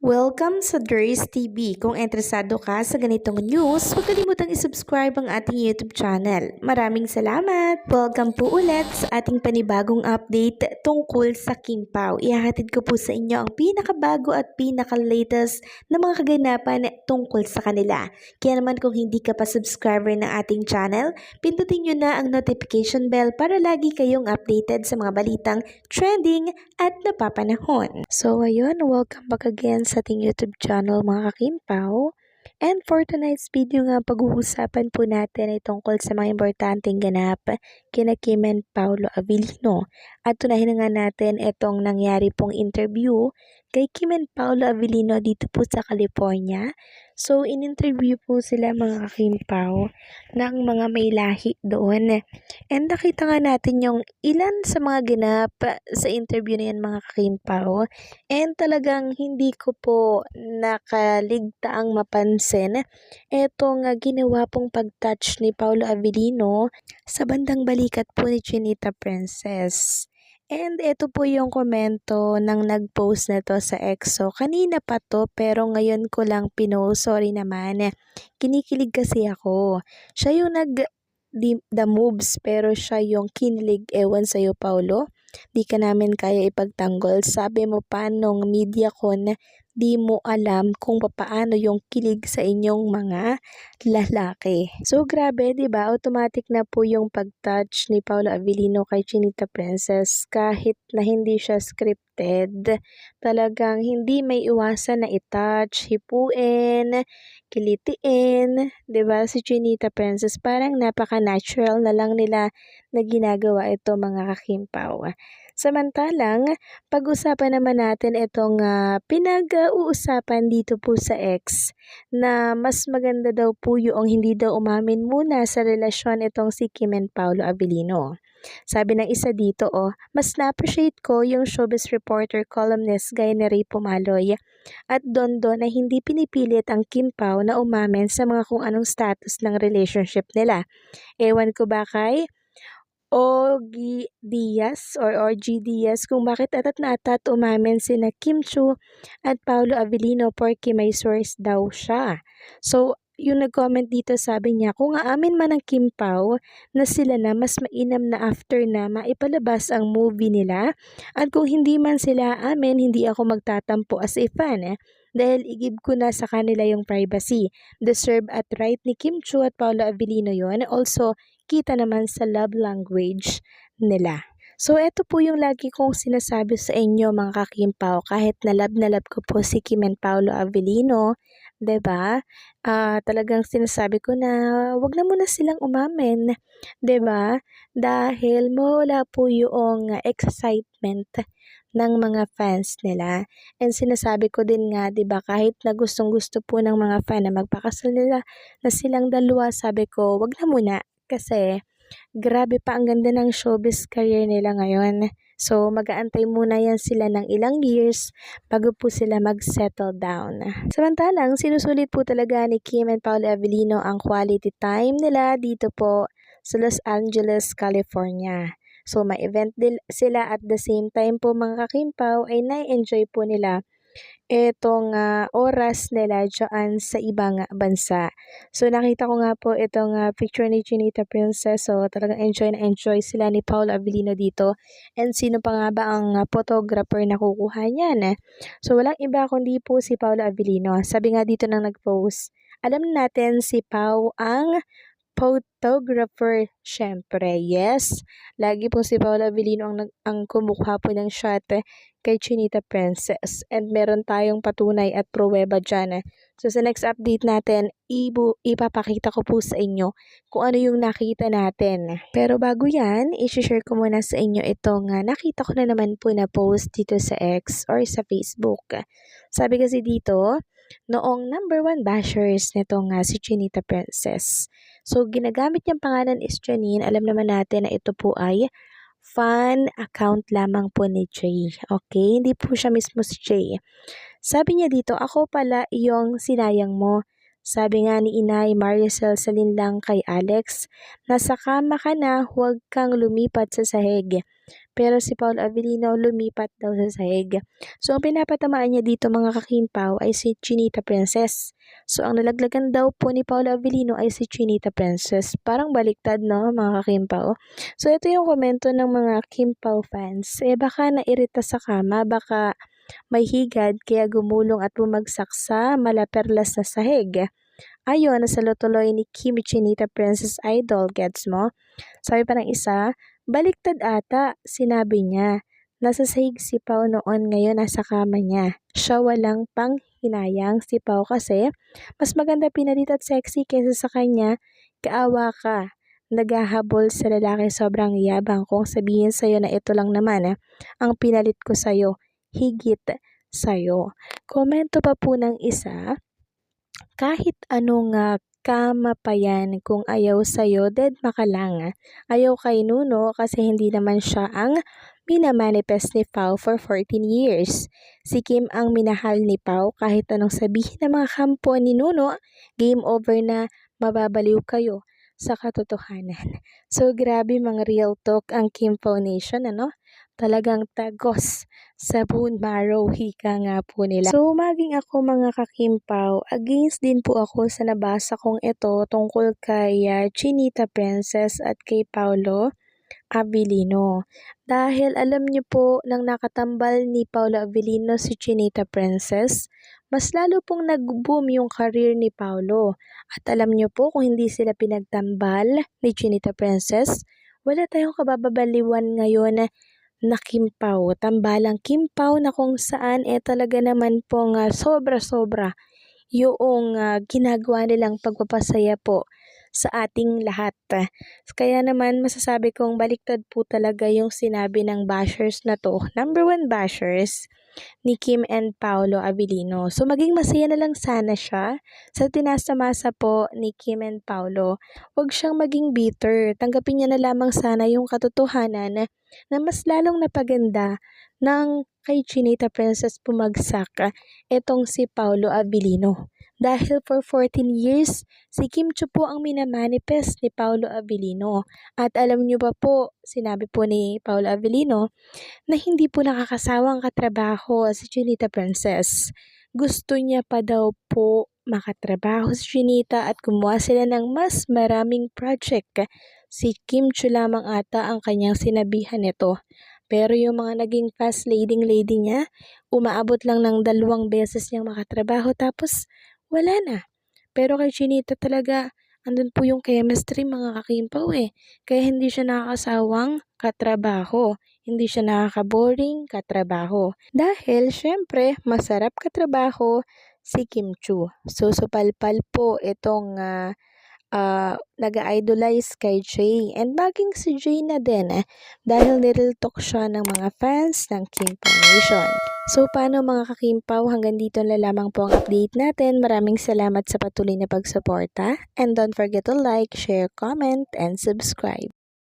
Welcome sa Durs TV. Kung interesado ka sa ganitong news, huwag kalimutang isubscribe ang ating YouTube channel. Maraming salamat! Welcome po ulit sa ating panibagong update tungkol sa Kim Pao. Ihahatid ko po sa inyo ang pinakabago at pinaka-latest na mga kaganapan tungkol sa kanila. Kaya naman kung hindi ka pa subscriber ng ating channel, pindutin nyo na ang notification bell para lagi kayong updated sa mga balitang trending at napapanahon. So ayun, welcome back again sa ating YouTube channel mga kakimpaw. And for tonight's video nga, pag-uusapan po natin ay tungkol sa mga importanteng ganap kina Kim and Paolo Avellino. At tunahin na nga natin itong nangyari pong interview kay Kim and Paolo Avellino dito po sa California. So, in-interview po sila mga kakimpaw ng mga may lahi doon. And nakita nga natin yung ilan sa mga ganap sa interview na yan mga kakimpaw. And talagang hindi ko po nakaligtaang mapansin etong ginawa pong pag-touch ni Paolo Avellino sa bandang balikat po ni Chinita Princess. And ito po yung komento ng nag-post na to sa EXO. Kanina pa to pero ngayon ko lang pinost. Sorry naman. Kinikilig kasi ako. Siya yung the moves pero siya yung kinilig. Ewan sa'yo, Paolo. Di ka namin kaya ipagtanggol. Sabi mo pa nung media con, di mo alam kung paano yung kilig sa inyong mga lalaki. So grabe, 'di ba? Automatic na po yung pag-touch ni Paolo Avellino kay Chinita Princess kahit na hindi siya scripted. Talagang hindi may iwasan na i-touch, hipuin, kilitiin, 'di ba? Si Chinita Princess parang napaka-natural na lang nila na ginagawa ito mga kakimpaw. Samantalang, pag-usapan naman natin itong pinag-uusapan dito po sa X na mas maganda daw po yung hindi daw umamin muna sa relasyon itong si Kim and Paolo Avellino. Sabi ng isa dito, mas na-appreciate ko yung showbiz reporter columnist gaya ni Ray Pumaloy at Dondo na hindi pinipilit ang Kim Pao na umamin sa mga kung anong status ng relationship nila. Ewan ko ba kay Ogie Diaz or OG Diaz kung bakit atat na atat umamin sina Kim Chu at Paolo Avellino porque may source daw siya. So, yung nag-comment dito sabi niya, kung aamin man ng Kim Pao na sila na mas mainam na after na maipalabas ang movie nila at kung hindi man sila amin, hindi ako magtatampo as a fan dahil igib ko na sa kanila yung privacy. Deserve at right ni Kim Chu at Paolo Avellino yon. Also, kita naman sa love language nila. So, ito po yung lagi kong sinasabi sa inyo mga kakimpaw kahit na love ko po si Kim and Paolo Avellino, 'di ba? Talagang sinasabi ko na wag na muna silang umamin, 'di ba? Dahil mawala po yung excitement ng mga fans nila. And sinasabi ko din nga, 'di ba, kahit na gustong-gusto po ng mga fan na magpakasal nila na silang dalawa, sabi ko, wag na muna kasi grabe pa ang ganda ng showbiz career nila ngayon. So, mag-aantay muna yan sila ng ilang years bago po sila mag-settle down. Samantalang, sinusulit po talaga ni Kim and Paolo Avellino ang quality time nila dito po sa Los Angeles, California. So, may event din sila at the same time po mga kakimpaw ay na-enjoy po nila itong oras nila dyan sa ibang bansa. So, nakita ko nga po itong picture ni Chinita Princess. So, talagang enjoy na enjoy sila ni Paolo Avellino dito. And sino pa nga ba ang photographer na kukuha niyan? So, walang iba kundi po si Paolo Avellino. Sabi nga dito nang nag-post, alam natin si Pao ang photographer, syempre. Yes, lagi po si Paolo Avellino ang kumukuha po ng shot kay Chinita Princess. And meron tayong patunay at pruweba dyan. So, sa next update natin, ipapakita ko po sa inyo kung ano yung nakita natin. Pero bago yan, isi-share ko muna sa inyo itong nakita ko na naman po na post dito sa X or sa Facebook. Sabi kasi dito, noong #1 bashers nitong si Chinita Princess. So, ginagamit niyang pangalan is Janine. Alam naman natin na ito po ay fan account lamang po ni Jay. Okay? Hindi po siya mismo si Jay. Sabi niya dito, ako pala yung sinayang mo. Sabi nga ni Inay Maricel Salinlang kay Alex, nasa kama ka na, huwag kang lumipat sa sahig. pero si Paolo Avellino lumipat daw sa sahig. So ang pinapatamaan niya dito mga kakimpaw ay si Chinita Princess. So ang nalaglagan daw po ni Paolo Avellino ay si Chinita Princess. Parang baliktad no mga kakimpaw. So ito yung komento ng mga Kimpaw fans. Baka nairita sa kama, baka may higad kaya gumulong at bumagsak sa malaperlas na sahig. Ayon, nasalutuloy ni Kim Chinita Princess Idol, gets mo? Sabi pa ng isa, baliktad ata, sinabi niya. Nasa sahig si Pao noon, ngayon nasa kama niya. Siya walang panghinayang si Pao kasi mas maganda pinalit at sexy kaysa sa kanya, kaawa ka. Naghahabol sa lalaki sobrang yabang kung sabihin sa'yo na ito lang naman ang pinalit ko sa'yo, higit sa'yo. Komento pa po ng isa, kahit anong kama pa yan kung ayaw sa'yo, dedma ka lang. Ayaw kay Nuno kasi hindi naman siya ang minamanifest ni Pao for 14 years. Si Kim ang minahal ni Pao kahit anong sabihin ng mga kampo ni Nuno, game over na, mababaliw kayo sa katotohanan. So grabe mga real talk ang Kim Foundation, ano? Talagang tagos sa bone marrow, hika nga po nila. So, maging ako mga kakimpaw, against din po ako sa nabasa kong ito tungkol kay Chinita Princess at kay Paolo Avellino. Dahil alam niyo po, nang nakatambal ni Paolo Avellino si Chinita Princess, mas lalo pong nag-boom yung career ni Paolo. At alam niyo po, kung hindi sila pinagtambal ni Chinita Princess, wala tayong kabababaliwan ngayon na Kimpaw, tambalang Kimpaw na kung saan talaga naman pong sobra-sobra yung ginagawa nilang pagpapasaya po sa ating lahat. Kaya naman masasabi kong baliktad po talaga yung sinabi ng bashers na to. Number 1 bashers ni Kim and Paolo Avellino. So maging masaya na lang sana siya sa tinasamasa po ni Kim and Paolo. Huwag siyang maging bitter. Tanggapin niya na lamang sana yung katotohanan na mas lalong napaganda ng kay Chinita Princess pumagsak etong si Paolo Avellino. Dahil for 14 years, si Kim Chiu po ang minamanifest ni Paolo Avellino. At alam niyo ba po, sinabi po ni Paolo Avellino na hindi po nakakasawang katrabaho si Chinita Princess. Gusto niya pa daw po makatrabaho si Chinita at gumawa sila ng mas maraming project. Si Kim Chiu lamang ata ang kanyang sinabihan nito. Pero yung mga naging fast lady niya, umaabot lang ng 2 beses niyang makatrabaho tapos wala na. Pero kay Chinita talaga, andun po yung chemistry mga kakimpaw Kaya hindi siya nakakasawang katrabaho. Hindi siya nakaka-boring katrabaho. Dahil syempre, masarap katrabaho si Kim Chiu. So, supalpal po itong nag-idolize kay Jay. And baging si Jay na din dahil nireltalk siya ng mga fans ng Kim Foundation. So paano mga kakimpaw, hanggang dito na lamang po ang update natin. Maraming salamat sa patuloy na pagsuporta. And don't forget to like, share, comment, and subscribe.